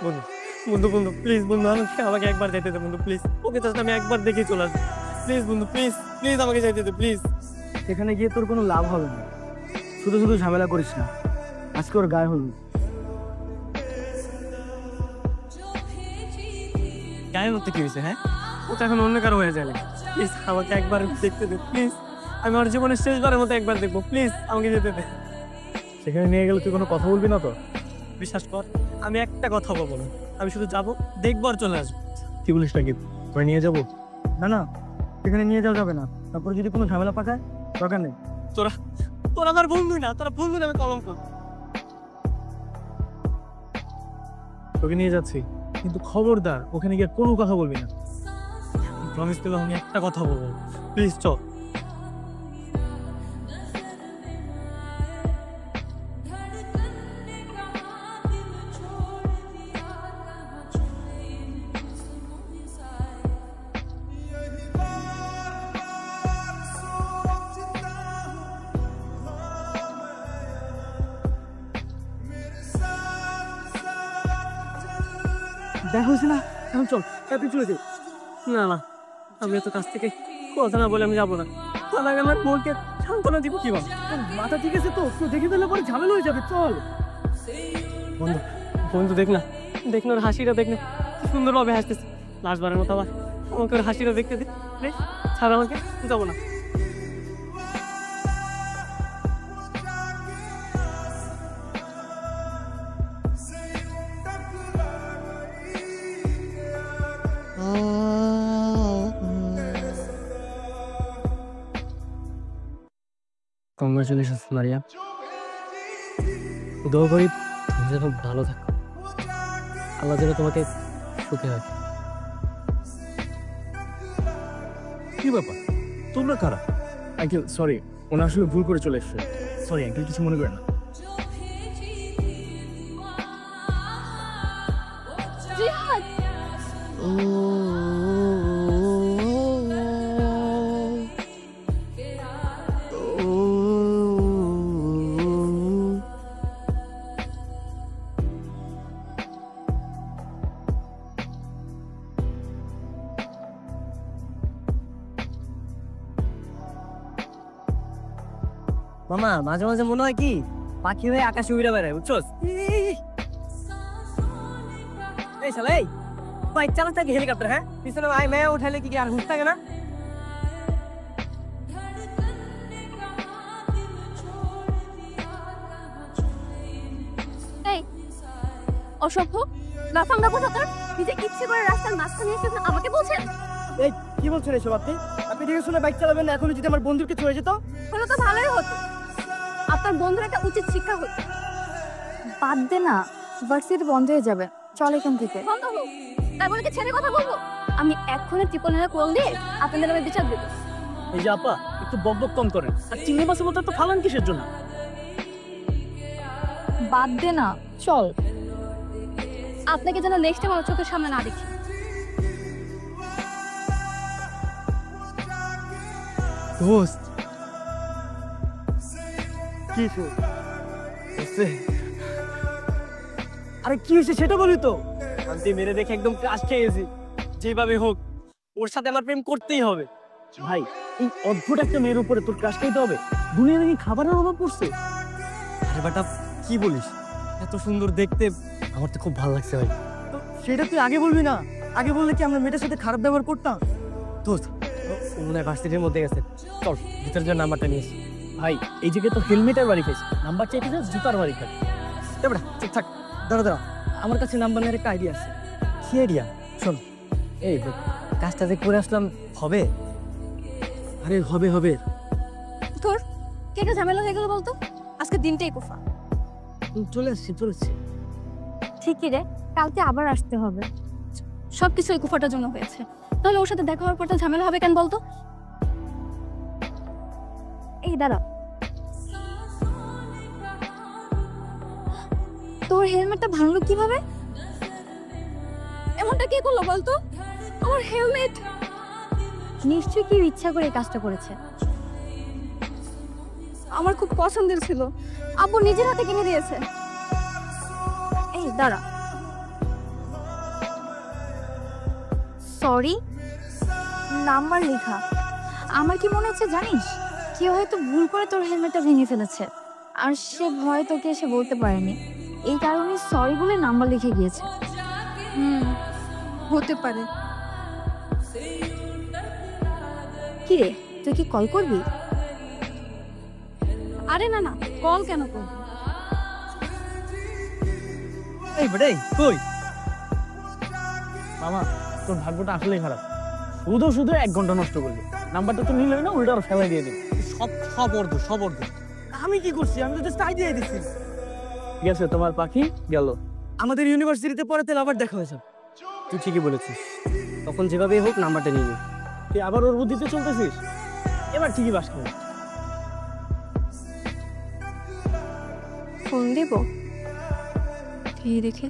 বন্ধু বন্ধু বন্ধু প্লিজ বন্ধু, আমাকে একবার যেতে দে বন্ধু প্লিজ। ওকে জাস্ট আমি একবার দেখে চলে আসবো প্লিজ বন্ধু, প্লিজ প্লিজ আমাকে যেতে দে প্লিজ। সেখানে গিয়ে তোর কোনো লাভ হবে না, শুধু শুধু ঝামেলা করিস না। আজকে ওর গায়ে হলুদ। গায়ের মধ্যে কি হয়েছে? হ্যাঁ, ও তো এখন অন্য কারো হয়ে যায়। প্লিজ আমাকে একবার দেখতে দে প্লিজ, আমি আমার জীবনের শেষবারের মতো একবার দেখবো প্লিজ, আমাকে যেতে দে। সেখানে নিয়ে গেলে তুই কোনো কথা বলবি না তো? বিশ্বাস কর আমি একটা কথা বলবো না, আমি শুধু যাবো, দেখবো আর চলে আসবো। কি বলিস নাকি? তোরা নিয়ে যাবো? না না, সেখানে নিয়ে যাওয়া যাবে না। তারপর যদি কোনো ঝামেলা পাকায় দরকার নেই। তোরা তোরা আমার বন্ধু না, তোরা বন্ধু নামে কলঙ্ক। তোকে নিয়ে যাচ্ছি, কিন্তু খবরদার ওখানে গিয়ে কোনো কথা বলবি না। প্রমিস করলাম আমি একটা কথা বলবো, প্লিজ চল। দেখা হয়েছে না, এখন চল, তুই চলে যাই। না না, আমি এত কাছ থেকে কথা না বলে আমি যাবো না। তাহলে আমার বোনকে সান্ত্বনা দিব কিভাবে? মাথা ঠিক আছে তো? তুই দেখে ফেললে পরে ঝামেলা হয়ে যাবে, চল। বন্ধু বন্ধু দেখ না, দেখ না ওর হাসিটা, দেখ না কি সুন্দরভাবে হাসতেছে। লাস্টবারের মতো আবার আমাকে ওর হাসিটা দেখতে দে প্লিজ, ছাড় আমাকে, যাবো না। কংগ্রাচুলেশনস মারিয়া, দোয়া করি তুমি যেন ভালো থাকো, আল্লাহ যেন তোমাকে সুখে রাখে। কি ব্যাপার, তোমরা কারা? আঙ্কেল সরি, ওনা আসলে ভুল করে চলে এসছে। সরি আঙ্কেল, কিছু মনে করেন না। মামা মাঝে মাঝে মনে হয় কি পাখি হয়ে আকাশে উড়ে বেড়ায়, বুঝছোস? এই শালা, এই বাইক চালাতে কি হেলিকপ্টার? হ্যাঁ, পিছনে আই মেয়ে উঠাইলে কি আর হুঁশ থাকে না? এই অসভ্য লাফাঙ্গা কোথাকার, নিজে ইচ্ছে করে রাস্তার মাঝখানে এসে আমাকে বলছেন? এই কি বলছেন এসব? আপনি আপনি দেখে শুনে বাইক চালাবেন না। এখন যদি আমার বন্ধুকে চলে যেত হলো তো ভালোই হতো, আপনার বন্ধুর একটা উচিত শিক্ষা হতো। বাদ দে না, ভার্সিটি বন্ধ হয়ে যাবে, চল এখান থেকে। বন্ধ হোক, তাই বলে কি ছেড়ে কথা বলবো? আমি এক্ষুনি ট্রিপলের কল দিয়ে আপনাদের নামে বিচার দেবো। এই যে আপা, একটু বকবক কম করেন। আর চিংড়ি মাছের মতো তো ফালান কিসের জন্য? বাদ দে না, চল। আপনাকে যেন নেক্সট টাইম আমার চোখের সামনে না দেখি। দোস্ত কি আরে কি হয়েছে সেটা বলি তো। শান্তি মেরে দেখে একদম ক্রাশ খেয়ে গেছি। যেভাবে হোক ওর সাথে আমার প্রেম করতেই হবে। ভাই, এই অদ্ভুত একটা মেয়ের উপরে তোর ক্রাশ খাইতে হবে? দুনিয়া নাকি খাবারের অভাব পড়ছে? আরে বেটা কি বলিস, এত সুন্দর দেখতে, আমার তো খুব ভালো লাগছে ভাই। তো সেটা তুই আগে বলবি না? আগে বললে কি আমরা মেয়েটার সাথে খারাপ ব্যবহার করতাম? দোস্ত ও মনে হয় ভার্সিটির মধ্যে গেছে, চল ভিতরে যে নাম্বারটা নিয়েছি। ভাই এই জায়গায় তো হেলমেটের বাড়ি খাইছে, নাম্বার চাইতে যা জুতার বাড়ি খাই। বেটা চুপ থাক। দাঁড়া দাঁড়া, আমার কাছে নাম্বার নেওয়ার একটা আইডিয়া আছে। কি আইডিয়া? শোন, এই কাজটা যে করে আসলাম হবে? আরে হবে হবে। তোর কে কে ঝামেলা হয়ে গেল বলতো? আজকে দিনটাই কুফা। চলে আসছি চলে আসছি। ঠিকই রে, কালকে আবার আসতে হবে। সবকিছু এই কুফাটার জন্য হয়েছে, তাহলে ওর সাথে দেখা হওয়ার পর তো ঝামেলা হবে কেন বলতো? এই দাঁড়া, তোর হেলমেটটা ভাঙলো কিভাবে? এমনটা কে করলো বলতো? আমার হেলমেট নিশ্চয়ই কেউ ইচ্ছা করে এই কাজটা করেছে। আমার খুব পছন্দের ছিল, আব্বু নিজের হাতে কিনে দিয়েছে। এই দাঁড়া, সরি নাম্বার লেখা। আমার কি মনে হচ্ছে জানিস, কেউ হয়তো ভুল করে তোর হেলমেটটা ভেঙে ফেলেছে, আর সে ভয় তোকে এসে বলতে পারেনি, এই কারণে সরি বলে নাম্বার লিখে গিয়েছে। হতে পারে। কি রে, তুই কি কল করবি? আরে না না, কল কেন করবি? এই বেটাই কই? মামা তোর ভাগ্যটা আসলেই খারাপ, শুধু শুধু 1 ঘন্টা নষ্ট করলি। নাম্বারটা তো নিলে না, উল্টা আর ফেলাই দিয়ে দিবি। সব অর্ধ। আমি কি করছি? আমি তো জাস্ট আইডিয়া দিচ্ছি। গেছে তোমার পাখি গেল। আমাদের ইউনিভার্সিটিতে পড়াতে আবার দেখা হয়েছে। তুই ঠিকই বলেছিস, তখন যেভাবেই হোক নাম্বারটা নিয়ে নি। তুই আবার ওর বুদ্ধিতে চলতেছিস, এবার ঠিকই বাস করবি। ফোন দেব, দিয়ে দেখে